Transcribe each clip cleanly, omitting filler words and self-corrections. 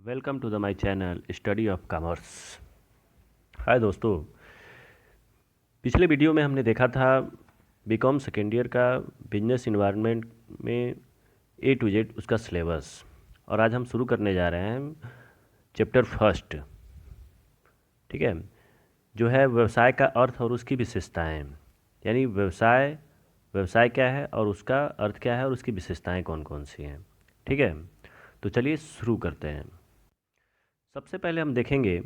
Welcome to the my channel study of commerce. Hi दोस्तों, पिछले video में हमने देखा था बीकॉम सेकेंड ईयर का बिजनेस इन्वायरमेंट में ए टू जेड उसका सिलेबस, और आज हम शुरू करने जा रहे हैं चैप्टर फर्स्ट। ठीक है, जो है व्यवसाय का अर्थ और उसकी विशेषताएं, यानी व्यवसाय व्यवसाय क्या है और उसका अर्थ क्या है और उसकी विशेषताएं कौन कौन सी हैं। ठीक है, तो चलिए शुरू करते हैं। सबसे पहले हम देखेंगे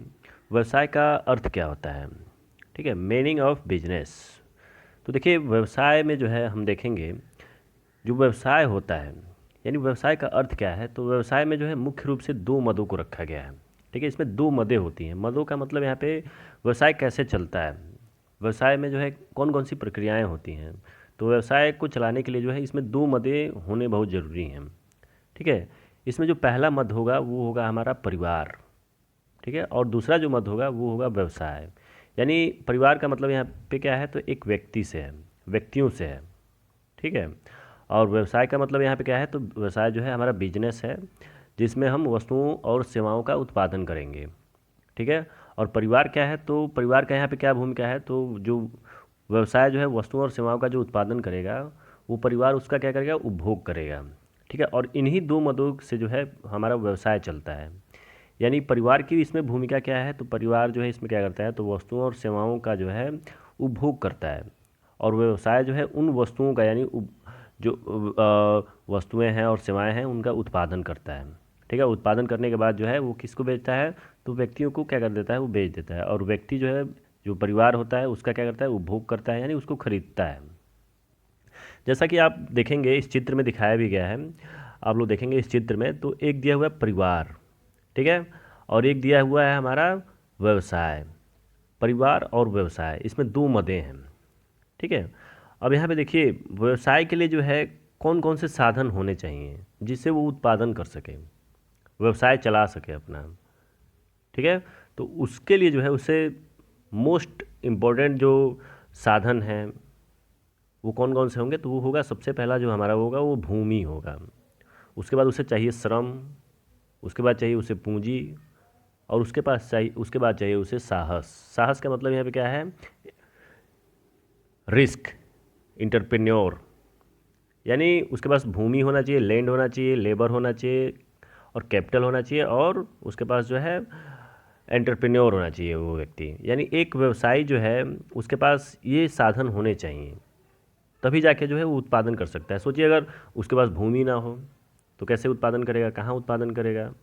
व्यवसाय का अर्थ क्या होता है। ठीक है, मीनिंग ऑफ बिजनेस। तो देखिए, व्यवसाय में जो है हम देखेंगे जो व्यवसाय होता है, यानी व्यवसाय का अर्थ क्या है। तो व्यवसाय में जो है मुख्य रूप से दो मदों को रखा गया है। ठीक है, इसमें दो मदें होती हैं। मदों का मतलब यहाँ पे व्यवसाय कैसे चलता है, व्यवसाय में जो है कौन कौन सी प्रक्रियाएँ होती हैं। तो व्यवसाय को चलाने के लिए जो है इसमें दो मदें होने बहुत ज़रूरी हैं। ठीक है, इसमें जो पहला मद होगा वो होगा हमारा परिवार। ठीक है, और दूसरा जो मद होगा वो होगा व्यवसाय। यानी परिवार का मतलब यहाँ पे क्या है, तो एक व्यक्ति से है, व्यक्तियों से है। ठीक है, और व्यवसाय का मतलब यहाँ पे क्या है, तो व्यवसाय जो है हमारा बिजनेस है जिसमें हम वस्तुओं और सेवाओं का उत्पादन करेंगे। ठीक है, और परिवार क्या है, तो परिवार का यहाँ पे क्या भूमिका है, तो जो व्यवसाय जो है वस्तुओं और सेवाओं का जो उत्पादन करेगा वो परिवार उसका क्या करेगा, उपभोग करेगा। ठीक है, और इन्हीं दो मदों से जो है हमारा व्यवसाय चलता है। यानी परिवार की इसमें भूमिका क्या है, तो परिवार जो है इसमें क्या करता है, तो वस्तुओं और सेवाओं का जो है उपभोग करता है, और व्यवसाय जो है उन वस्तुओं का यानी जो वस्तुएं हैं और सेवाएं हैं उनका उत्पादन करता है। ठीक है, उत्पादन करने के बाद जो है वो किसको बेचता है, तो व्यक्तियों को क्या कर देता है, वो बेच देता है, और व्यक्ति जो है जो परिवार होता है उसका क्या करता है, उपभोग करता है, यानी उसको खरीदता है। जैसा कि आप देखेंगे इस चित्र में दिखाया भी गया है, आप लोग देखेंगे इस चित्र में, तो एक दिया हुआ है परिवार। ठीक है, और एक दिया हुआ है हमारा व्यवसाय। परिवार और व्यवसाय, इसमें दो मदें हैं। ठीक है, अब यहाँ पे देखिए व्यवसाय के लिए जो है कौन कौन से साधन होने चाहिए जिससे वो उत्पादन कर सके, व्यवसाय चला सके अपना। ठीक है, तो उसके लिए जो है उसे मोस्ट इम्पोर्टेंट जो साधन हैं वो कौन कौन से होंगे, तो वो होगा सबसे पहला जो हमारा होगा वो भूमि होगा। उसके बाद उसे चाहिए श्रम, उसके बाद चाहिए उसे पूंजी, और उसके बाद चाहिए उसे साहस। साहस का मतलब यहाँ पे क्या है, रिस्क, इंटरप्रेन्योर। यानी उसके पास भूमि होना चाहिए, लैंड होना चाहिए, लेबर होना चाहिए, और कैपिटल होना चाहिए, और उसके पास जो है एंटरप्रेन्योर होना चाहिए वो व्यक्ति। यानी एक व्यवसायी जो है उसके पास ये साधन होने चाहिए, तभी जाके जो है वो उत्पादन कर सकता है। सोचिए अगर उसके पास भूमि ना हो तो कैसे उत्पादन करेगा, कहाँ उत्पादन करेगा।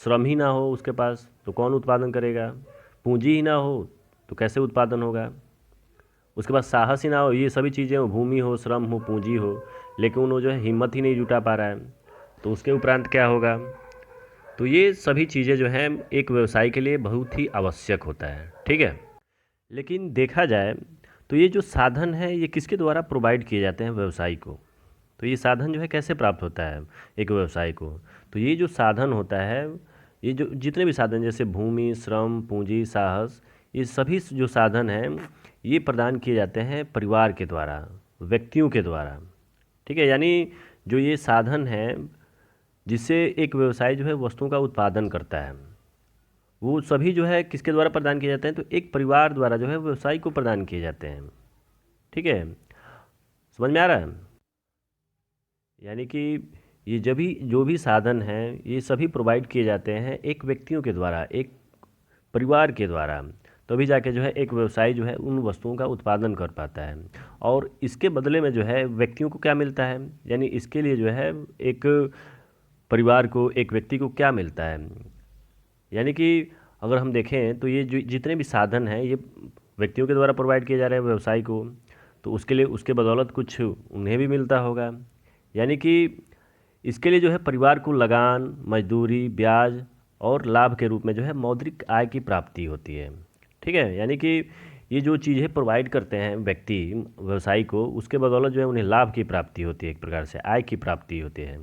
श्रम ही ना हो उसके पास तो कौन उत्पादन करेगा। पूंजी ही ना हो तो कैसे उत्पादन होगा। उसके पास साहस ही ना हो, ये सभी चीज़ें हो, भूमि हो, श्रम हो, पूंजी हो, लेकिन वो जो है हिम्मत ही नहीं जुटा पा रहा है, तो उसके उपरांत क्या होगा। तो ये सभी चीज़ें जो हैं एक व्यवसाय के लिए बहुत ही आवश्यक होता है। ठीक है, लेकिन देखा जाए तो ये जो साधन है ये किसके द्वारा प्रोवाइड किए जाते हैं व्यवसायी को। तो ये साधन जो है कैसे प्राप्त होता है एक व्यवसाय को। तो ये जो साधन होता है, ये जो जितने भी साधन जैसे भूमि, श्रम, पूंजी, साहस, ये सभी जो साधन हैं ये प्रदान किए जाते हैं परिवार के द्वारा, व्यक्तियों के द्वारा। ठीक है, यानी जो ये साधन हैं जिससे एक व्यवसाय जो है वस्तुओं का उत्पादन करता है, वो सभी जो है किसके द्वारा प्रदान किए जाते हैं, तो एक परिवार द्वारा जो है व्यवसाय को प्रदान किए जाते हैं। ठीक है, समझ में आ रहा है। यानी कि ये जब भी जो भी साधन हैं ये सभी प्रोवाइड किए जाते हैं एक व्यक्तियों के द्वारा, एक परिवार के द्वारा, तभी जाके जो है एक व्यवसाय जो है उन वस्तुओं का उत्पादन कर पाता है। और इसके बदले में जो है व्यक्तियों को क्या मिलता है, यानी इसके लिए जो है एक परिवार को, एक व्यक्ति को क्या मिलता है, यानी कि अगर हम देखें तो ये जो जितने भी साधन हैं ये व्यक्तियों के द्वारा प्रोवाइड किए जा रहे हैं व्यवसाय को, तो उसके लिए उसके बदौलत कुछ उन्हें भी मिलता होगा। यानी कि इसके लिए जो है परिवार को लगान, मजदूरी, ब्याज और लाभ के रूप में जो है मौद्रिक आय की प्राप्ति होती है। ठीक है, यानी कि ये जो चीज़ें प्रोवाइड करते हैं व्यक्ति व्यवसायी को, उसके बदौलत जो है उन्हें लाभ की प्राप्ति होती है, एक प्रकार से आय की प्राप्ति होती है।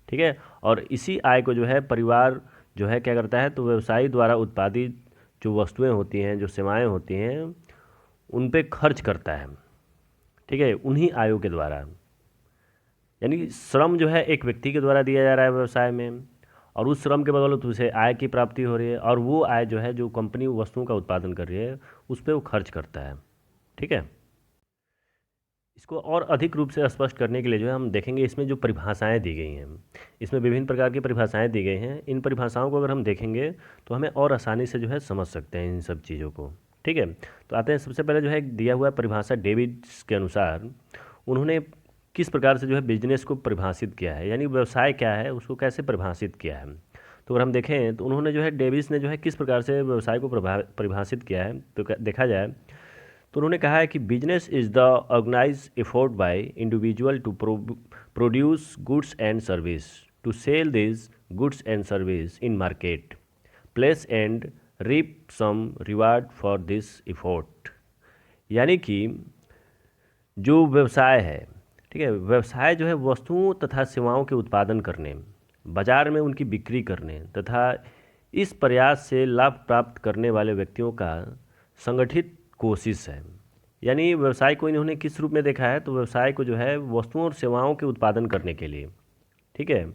ठीक है, और इसी आय को जो है परिवार जो है क्या करता है, तो व्यवसायी द्वारा उत्पादित जो वस्तुएं होती हैं, जो सेवाएं होती हैं, उन पे खर्च करता है। ठीक है, उन्हीं आयों के द्वारा। यानी श्रम जो है एक व्यक्ति के द्वारा दिया जा रहा है व्यवसाय में, और उस श्रम के बदौलत उसे आय की प्राप्ति हो रही है, और वो आय जो है जो कंपनी वस्तुओं का उत्पादन कर रही है उस पर वो खर्च करता है। ठीक है। इसको और अधिक रूप से स्पष्ट करने के लिए जो है हम देखेंगे इसमें जो परिभाषाएं दी गई हैं, इसमें विभिन्न प्रकार की परिभाषाएं दी गई हैं। इन परिभाषाओं को अगर हम देखेंगे तो हमें और आसानी से जो है समझ सकते हैं इन सब चीज़ों को। ठीक है। तो आते हैं सबसे पहले जो है एक दिया हुआ परिभाषा डेविड्स के अनुसार उन्होंने किस प्रकार से जो है बिजनेस को परिभाषित किया है, यानी व्यवसाय क्या है उसको कैसे परिभाषित किया है। तो अगर हम देखें तो उन्होंने जो है डेविस ने जो है किस प्रकार से व्यवसाय को परिभाषित किया है, तो देखा जाए तो उन्होंने कहा है कि business is the organise effort by individual to produce goods and service, to sell this goods and service in market place and reap some reward for this effort. यानी कि जो व्यवसाय है, ठीक है, व्यवसाय जो है वस्तुओं तथा सेवाओं के उत्पादन करने, बाजार में उनकी बिक्री करने तथा इस प्रयास से लाभ प्राप्त करने वाले व्यक्तियों का संगठित कोशिश है। यानी व्यवसाय को इन्होंने किस रूप में देखा है, तो व्यवसाय को जो है वस्तुओं और सेवाओं के उत्पादन करने के लिए, ठीक है,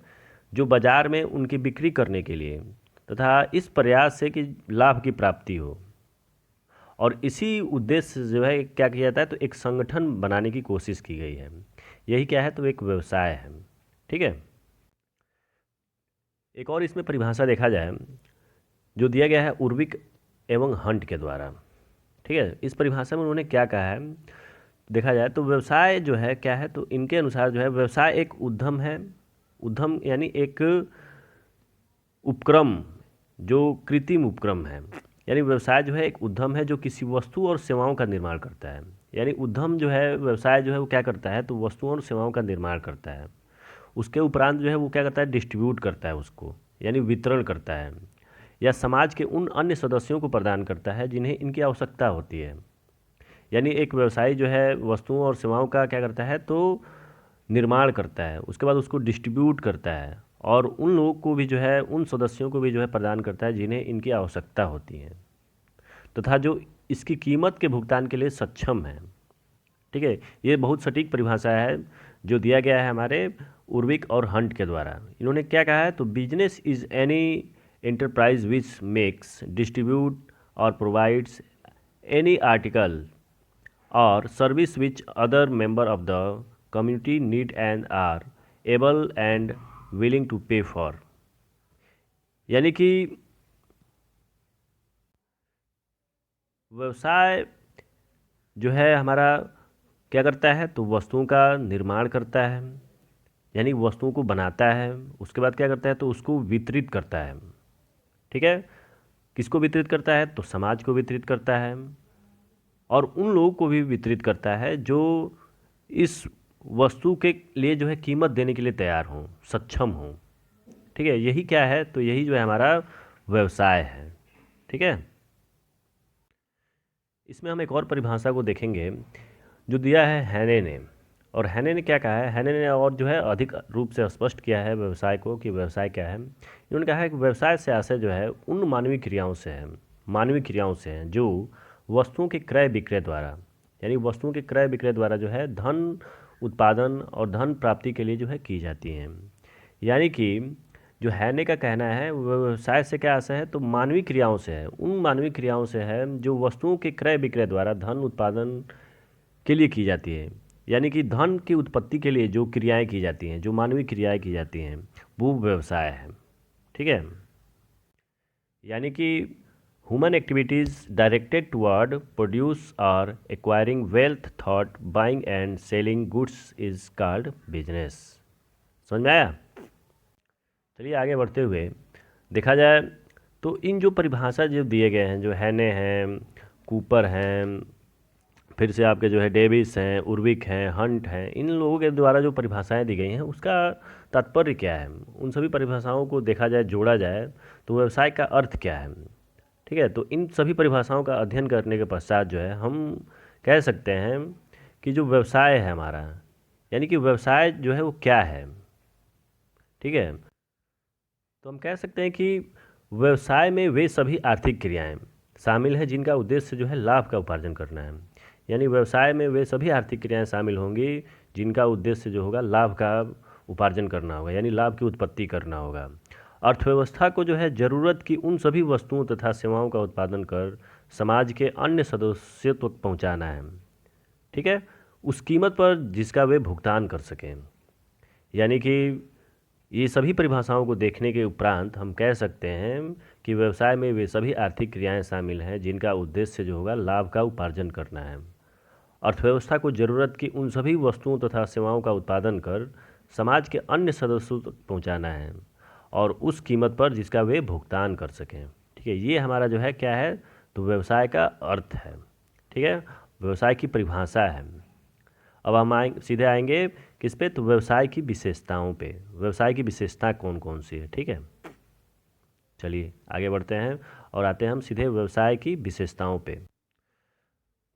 जो बाजार में उनकी बिक्री करने के लिए तथा इस प्रयास से कि लाभ की प्राप्ति हो, और इसी उद्देश्य से जो है क्या किया जाता है, तो एक संगठन बनाने की कोशिश की गई है। यही क्या है, तो एक व्यवसाय है। ठीक है। एक और इसमें परिभाषा देखा जाए जो दिया गया है उर्विक एवं हंट के द्वारा। ठीक है। इस परिभाषा में उन्होंने क्या कहा है, देखा जाए तो व्यवसाय जो है क्या है, तो इनके अनुसार जो है व्यवसाय एक उद्यम है। उद्यम यानी एक उपक्रम जो कृत्रिम उपक्रम है। यानी व्यवसाय जो है एक उद्यम है जो किसी वस्तु और सेवाओं का निर्माण करता है। यानी उद्यम जो है, व्यवसाय जो है वो क्या करता है, तो वस्तुओं और सेवाओं का निर्माण करता है। उसके उपरांत जो है वो क्या करता है, डिस्ट्रीब्यूट करता है उसको, यानी वितरण करता है, या समाज के उन अन्य सदस्यों को प्रदान करता है जिन्हें इनकी आवश्यकता होती है। यानी एक व्यवसायी जो है वस्तुओं और सेवाओं का क्या करता है, तो निर्माण करता है, उसके बाद उसको डिस्ट्रीब्यूट करता है, और उन लोगों को भी जो है, उन सदस्यों को भी जो है प्रदान करता है जिन्हें इनकी आवश्यकता होती है, तथा जो इसकी कीमत के भुगतान के लिए सक्षम है। ठीक है। ये बहुत सटीक परिभाषा है जो दिया गया है हमारे उर्विक और हंट के द्वारा। इन्होंने क्या कहा है, तो business is any enterprise which makes, distribute or provides any article or service which other member of the community need and are able and willing to pay for. यानी कि व्यवसाय जो है हमारा क्या करता है, तो वस्तुओं का निर्माण करता है, यानी वस्तुओं को बनाता है, उसके बाद क्या करता है, तो उसको वितरित करता है। ठीक है। किसको वितरित करता है, तो समाज को वितरित करता है, और उन लोगों को भी वितरित करता है जो इस वस्तु के लिए जो है कीमत देने के लिए तैयार हों, सक्षम हों। ठीक है। यही क्या है, तो यही जो है हमारा व्यवसाय है। ठीक है। इसमें हम एक और परिभाषा को देखेंगे जो दिया है हैने ने। और हैने ने क्या कहा है, हैने ने और जो है अधिक रूप से स्पष्ट किया है व्यवसाय को कि व्यवसाय क्या है। इन्होंने कहा है कि व्यवसाय से आशय जो है उन मानवीय क्रियाओं से है, मानवीय क्रियाओं से हैं जो वस्तुओं के क्रय विक्रय द्वारा, यानी वस्तुओं के क्रय विक्रय द्वारा जो है धन उत्पादन और धन प्राप्ति के लिए जो है की जाती हैं। यानी कि जो हैने का कहना है व्यवसाय से क्या आशय है, तो मानवीय क्रियाओं से है, उन मानवीय क्रियाओं से है जो वस्तुओं के क्रय विक्रय द्वारा धन उत्पादन के लिए की जाती है। यानी कि धन की उत्पत्ति के लिए जो क्रियाएं की जाती हैं, जो मानवीय क्रियाएं की जाती हैं, वो व्यवसाय है। ठीक है। यानी कि human activities directed toward produce और acquiring wealth thought buying and selling goods is called business. समझ में आया। चलिए आगे बढ़ते हुए देखा जाए तो इन जो परिभाषा जो दिए गए हैं, जो हैने हैं, कूपर हैं, फिर से आपके जो है डेविस हैं, उर्विक हैं, हंट हैं, इन लोगों के द्वारा जो परिभाषाएं दी गई हैं उसका तात्पर्य क्या है, उन सभी परिभाषाओं को देखा जाए, जोड़ा जाए तो व्यवसाय का अर्थ क्या है। ठीक है। तो इन सभी परिभाषाओं का अध्ययन करने के पश्चात जो है हम कह सकते हैं कि जो व्यवसाय है हमारा, यानी कि व्यवसाय जो है वो क्या है। ठीक है। तो हम कह सकते हैं कि व्यवसाय में वे सभी आर्थिक क्रियाएं शामिल हैं जिनका उद्देश्य जो है लाभ का उपार्जन करना है। यानी व्यवसाय में वे सभी आर्थिक क्रियाएं शामिल होंगी जिनका उद्देश्य जो होगा लाभ का उपार्जन करना होगा, यानी लाभ की उत्पत्ति करना होगा। अर्थव्यवस्था को जो है ज़रूरत की उन सभी वस्तुओं तथा सेवाओं का उत्पादन कर समाज के अन्य सदस्यों तक पहुंचाना है। ठीक है, उस कीमत पर जिसका वे भुगतान कर सकें। यानी कि ये सभी परिभाषाओं को देखने के उपरांत हम कह सकते हैं कि व्यवसाय में वे सभी आर्थिक क्रियाएं शामिल हैं जिनका उद्देश्य जो होगा लाभ का उपार्जन करना है। अर्थव्यवस्था को ज़रूरत की उन सभी वस्तुओं तथा सेवाओं का उत्पादन कर समाज के अन्य सदस्यों तक पहुंचाना है और उस कीमत पर जिसका वे भुगतान कर सकें। ठीक है, ये हमारा जो है क्या है, तो व्यवसाय का अर्थ है। ठीक है, व्यवसाय की परिभाषा है। अब हम सीधे आएंगे किस पे, तो व्यवसाय की विशेषताओं पे। व्यवसाय की विशेषता कौन कौन सी है। ठीक है, चलिए आगे बढ़ते हैं और आते हैं हम सीधे व्यवसाय की विशेषताओं पे।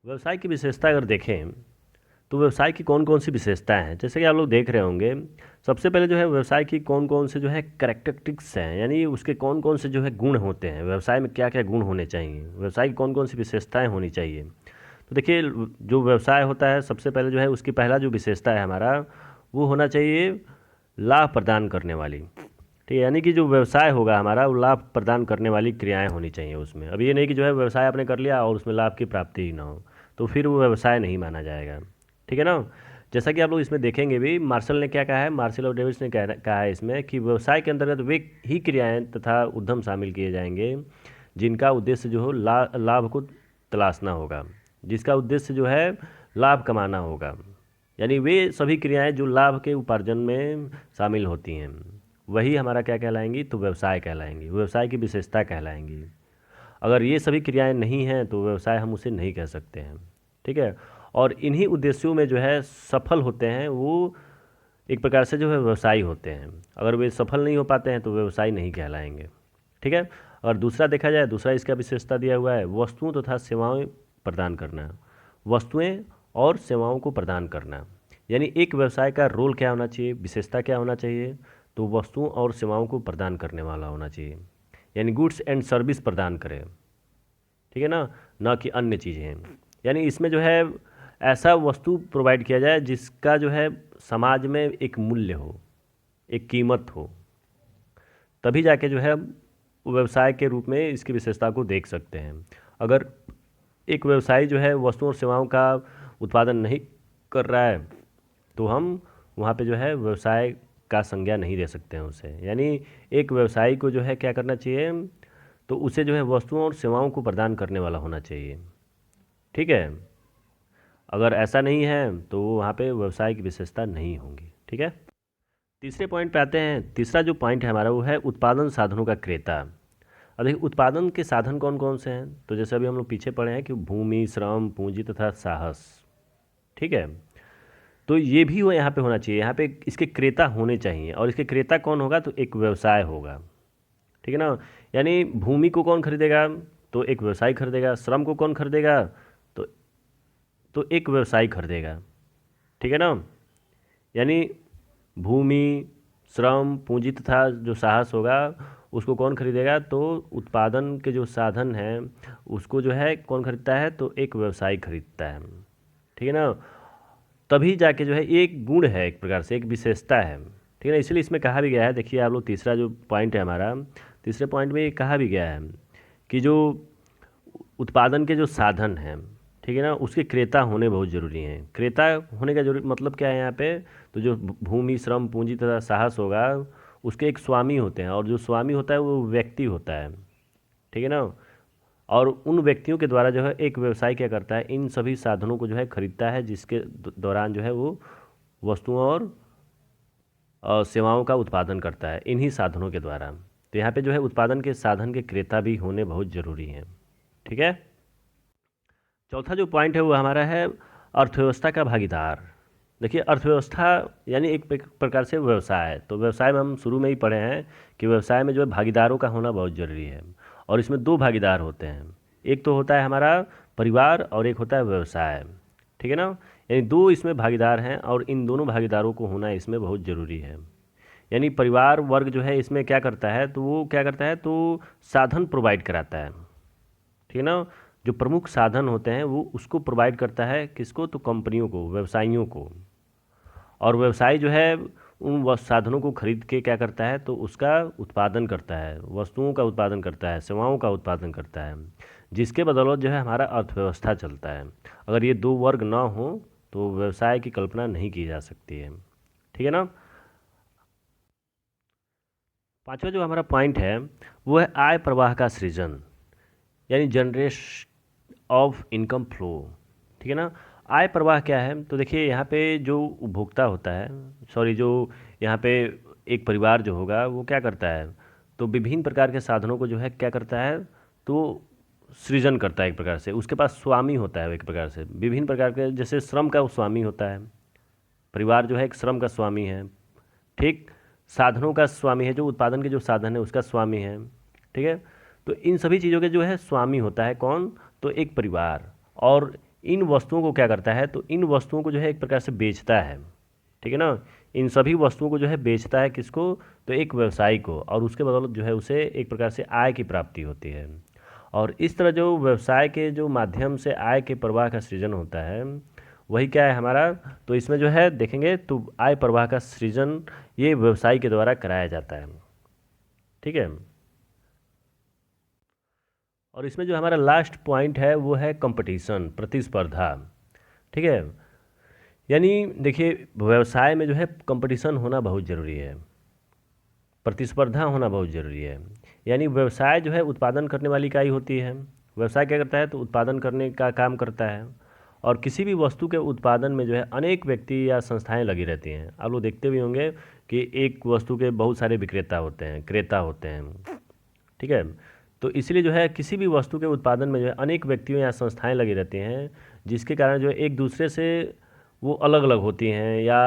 व्यवसाय की विशेषता अगर देखें तो व्यवसाय की कौन कौन सी विशेषताएं हैं, जैसे कि आप लोग देख रहे होंगे। सबसे पहले जो है व्यवसाय की कौन कौन से जो है कैरेक्टरिस्टिक्स हैं, यानी उसके कौन कौन से जो है गुण होते हैं, व्यवसाय में क्या क्या गुण होने चाहिए, व्यवसाय की कौन कौन सी विशेषताएं होनी चाहिए। तो देखिए, जो व्यवसाय होता है सबसे पहले जो है उसकी पहला जो विशेषता है हमारा, वो होना चाहिए लाभ प्रदान करने वाली। ठीक है, यानी कि जो व्यवसाय होगा हमारा वो लाभ प्रदान करने वाली क्रियाएं होनी चाहिए उसमें। अब ये नहीं कि जो है व्यवसाय आपने कर लिया और उसमें लाभ की प्राप्ति ही ना हो, तो फिर वो व्यवसाय नहीं माना जाएगा। ठीक है ना। जैसा कि आप लोग इसमें देखेंगे भी, मार्शल ने क्या कहा है, मार्शल और डेविस ने कहा है इसमें कि व्यवसाय के अंतर्गत वे ही क्रियाएं तथा उद्यम शामिल किए जाएंगे जिनका उद्देश्य जो हो लाभ को तलाशना होगा, जिसका उद्देश्य जो है लाभ कमाना होगा। यानी वे सभी क्रियाएं जो लाभ के उपार्जन में शामिल होती हैं वही हमारा क्या कहलाएंगी, तो व्यवसाय कहलाएंगी, व्यवसाय की विशेषता कहलाएंगी। अगर ये सभी क्रियाएं नहीं हैं तो व्यवसाय हम उसे नहीं कह सकते हैं। ठीक है, और इन्हीं उद्देश्यों में जो है सफल होते हैं वो एक प्रकार से जो है व्यवसायी होते हैं। अगर वे सफल नहीं हो पाते हैं तो व्यवसायी नहीं कहलाएंगे। ठीक है, और दूसरा देखा जाए, दूसरा इसका विशेषता दिया हुआ है वस्तुओं तथा सेवाएं प्रदान करना। वस्तुएं और सेवाओं को प्रदान करना, यानी एक व्यवसाय का रोल क्या होना चाहिए, विशेषता क्या होना चाहिए, तो वस्तुओं और सेवाओं को प्रदान करने वाला होना चाहिए, यानी गुड्स एंड सर्विस प्रदान करें। ठीक है ना कि अन्य चीज़ें। यानी इसमें जो है ऐसा वस्तु प्रोवाइड किया जाए जिसका जो है समाज में एक मूल्य हो, एक कीमत हो, तभी जाके जो है व्यवसाय के रूप में इसकी विशेषता को देख सकते हैं। अगर एक व्यवसायी जो है वस्तुओं और सेवाओं का उत्पादन नहीं कर रहा है तो हम वहाँ पे जो है व्यवसाय का संज्ञा नहीं दे सकते हैं उसे। यानी एक व्यवसायी को जो है क्या करना चाहिए, तो उसे जो है वस्तुओं और सेवाओं को प्रदान करने वाला होना चाहिए। ठीक है, अगर ऐसा नहीं है तो वहाँ पे व्यवसाय की विशेषता नहीं होंगी। ठीक है, तीसरे पॉइंट पे आते हैं। तीसरा जो पॉइंट है हमारा वो है उत्पादन साधनों का क्रेता। अब देखिए उत्पादन के साधन कौन कौन से हैं, तो जैसे अभी हम लोग पीछे पढ़े हैं कि भूमि, श्रम, पूंजी तथा साहस। ठीक है, तो ये भी वो यहाँ पे होना चाहिए, यहाँ पे इसके क्रेता होने चाहिए। और इसके क्रेता कौन होगा, तो एक व्यवसाय होगा। ठीक है ना, यानी भूमि को कौन खरीदेगा, तो एक व्यवसायी खरीदेगा। श्रम को कौन खरीदेगा, तो एक व्यवसायी खरीदेगा। ठीक है ना, यानी भूमि, श्रम, पूंजी तथा जो साहस होगा उसको कौन खरीदेगा, तो उत्पादन के जो साधन हैं उसको जो है कौन खरीदता है, तो एक व्यवसायी खरीदता है। ठीक है ना, तभी जाके जो है एक गुण है, एक प्रकार से एक विशेषता है। ठीक है ना, इसलिए इसमें कहा भी गया है, देखिए आप लोग तीसरा जो पॉइंट है हमारा, तीसरे पॉइंट में ये कहा भी गया है कि जो उत्पादन के जो साधन हैं, ठीक है ना, उसके क्रेता होने बहुत ज़रूरी हैं। क्रेता होने का जरूरी मतलब क्या है यहाँ पे, तो जो भूमि, श्रम, पूंजी तथा साहस होगा उसके एक स्वामी होते हैं, और जो स्वामी होता है वो व्यक्ति होता है। ठीक है ना, और उन व्यक्तियों के द्वारा जो है एक व्यवसाय क्या करता है, इन सभी साधनों को जो है खरीदता है, जिसके दौरान जो है वो वस्तुओं और सेवाओं का उत्पादन करता है इन्हीं साधनों के द्वारा। तो यहाँ पे जो है उत्पादन के साधन के क्रेता भी होने बहुत ज़रूरी हैं। ठीक है, चौथा जो पॉइंट है वो हमारा है अर्थव्यवस्था का भागीदार। देखिए अर्थव्यवस्था यानी एक प्रकार से व्यवसाय है, तो व्यवसाय में हम शुरू में ही पढ़े हैं कि व्यवसाय में जो है भागीदारों का होना बहुत ज़रूरी है। और इसमें दो भागीदार होते हैं, एक तो होता है हमारा परिवार और एक होता है व्यवसाय। ठीक है ना, यानी दो इसमें भागीदार हैं और इन दोनों भागीदारों को होना इसमें बहुत ज़रूरी है। यानी परिवार वर्ग जो है इसमें क्या करता है, तो वो क्या करता है, तो साधन प्रोवाइड कराता है। ठीक है ना, जो प्रमुख साधन होते हैं वो उसको प्रोवाइड करता है, किसको, तो कंपनियों को, व्यवसायियों को। और व्यवसायी जो है उन साधनों को खरीद के क्या करता है, तो उसका उत्पादन करता है, वस्तुओं का उत्पादन करता है, सेवाओं का उत्पादन करता है, जिसके बदौलत जो है हमारा अर्थव्यवस्था चलता है। अगर ये दो वर्ग ना हो तो व्यवसाय की कल्पना नहीं की जा सकती है। ठीक है ना। पांचवा जो हमारा पॉइंट है वो है आय प्रवाह का सृजन, यानी जनरेशन ऑफ इनकम फ्लो। ठीक है ना। आय प्रवाह क्या है, तो देखिए यहाँ पे जो उपभोक्ता होता है, सॉरी, जो यहाँ पे एक परिवार जो होगा वो क्या करता है, तो विभिन्न प्रकार के साधनों को जो है क्या करता है, तो सृजन करता है। एक प्रकार से उसके पास स्वामी होता है, एक प्रकार से विभिन्न प्रकार के, जैसे श्रम का वो स्वामी होता है, परिवार जो है एक श्रम का स्वामी है। ठीक। साधनों का स्वामी है, जो उत्पादन के जो साधन है उसका स्वामी है। ठीक है। तो इन सभी चीज़ों के जो है स्वामी होता है कौन, तो एक परिवार। और इन वस्तुओं को क्या करता है, तो इन वस्तुओं को जो है एक प्रकार से बेचता है। ठीक है ना। इन सभी वस्तुओं को जो है बेचता है किसको, तो एक व्यवसायी को, और उसके बदौलत जो है उसे एक प्रकार से आय की प्राप्ति होती है। और इस तरह जो व्यवसाय के जो माध्यम से आय के प्रवाह का सृजन होता है वही क्या है हमारा, तो इसमें जो है देखेंगे तो आय प्रवाह का सृजन ये व्यवसाय के द्वारा कराया जाता है। ठीक है। और इसमें जो हमारा लास्ट पॉइंट है वो है कंपटीशन, प्रतिस्पर्धा। ठीक है। यानी देखिए व्यवसाय में जो है कंपटीशन होना बहुत ज़रूरी है, प्रतिस्पर्धा होना बहुत ज़रूरी है। यानी व्यवसाय जो है उत्पादन करने वाली इकाई होती है। व्यवसाय क्या करता है, तो उत्पादन करने का काम करता है। और किसी भी वस्तु के उत्पादन में जो है अनेक व्यक्ति या संस्थाएं लगी रहती हैं। आप लोग देखते भी होंगे कि एक वस्तु के बहुत सारे विक्रेता होते हैं, क्रेता होते हैं। ठीक है। तो इसलिए जो है किसी भी वस्तु के उत्पादन में जो है अनेक व्यक्तियों या संस्थाएं लगी रहती हैं, जिसके कारण जो है एक दूसरे से वो अलग अलग होती हैं या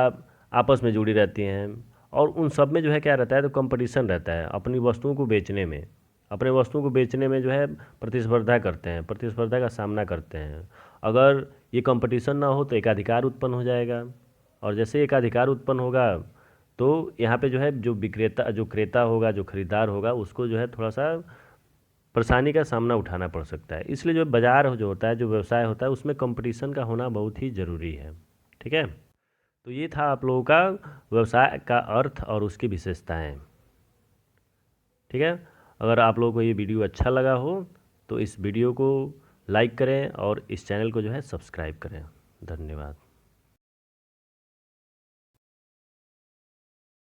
आपस में जुड़ी रहती हैं। और उन सब में जो है क्या रहता है, तो कंपटीशन रहता है अपनी वस्तुओं को बेचने में। अपने वस्तुओं को बेचने में जो है प्रतिस्पर्धा करते हैं, प्रतिस्पर्धा का सामना करते हैं। अगर ये कंपटीशन ना हो तो एकाधिकार उत्पन्न हो जाएगा। और जैसे एकाधिकार उत्पन्न होगा तो यहाँ पे जो है जो विक्रेता, जो क्रेता होगा, जो खरीदार होगा, उसको जो है थोड़ा सा परेशानी का सामना उठाना पड़ सकता है। इसलिए जो बाज़ार जो होता है, जो व्यवसाय होता है, उसमें कंपटीशन का होना बहुत ही ज़रूरी है। ठीक है। तो ये था आप लोगों का व्यवसाय का अर्थ और उसकी विशेषताएं। ठीक है। अगर आप लोगों को ये वीडियो अच्छा लगा हो तो इस वीडियो को लाइक करें और इस चैनल को जो है सब्सक्राइब करें। धन्यवाद।